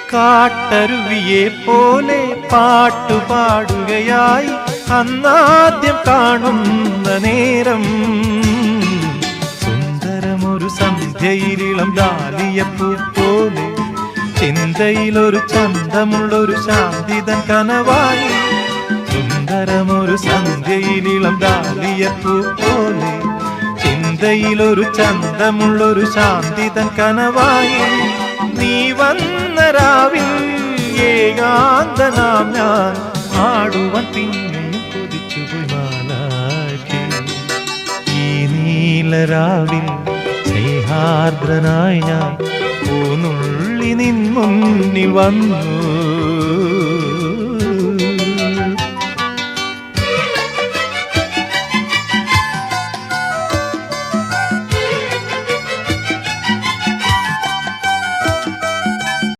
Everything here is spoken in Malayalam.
കാട്ടരുവിയെ പോലെ പാട്ടുപാടുകയായി അന്നാദ്യം കാണുന്ന നേരം സുന്ദരമൊരു സന്ധ്യയിലിളം ഡാലിയപ്പൂ പോലെ ചിന്തയിലൊരു ചന്തമുള്ളൊരു ശാന്തിതൻ കനവായി സുന്ദരമൊരു സന്ധ്യയിലിളം ഡാലിയപ്പൂ പോലെ ചിന്തയിലൊരു ചന്തമുള്ളൊരു ശാന്തിതൻ കനവായി നീ വന്ന രാവിൽ ഏകാന്തനാം ഞാൻ ആടുവാൻ പിന്നെയും കൊതിച്ചുപോയി മാലാഖി ഈ നീലരാവിൽ സ്നേഹാർദ്രനായി ഞാൻ പൂനുള്ളി നിൻ മുന്നിൽ വന്നു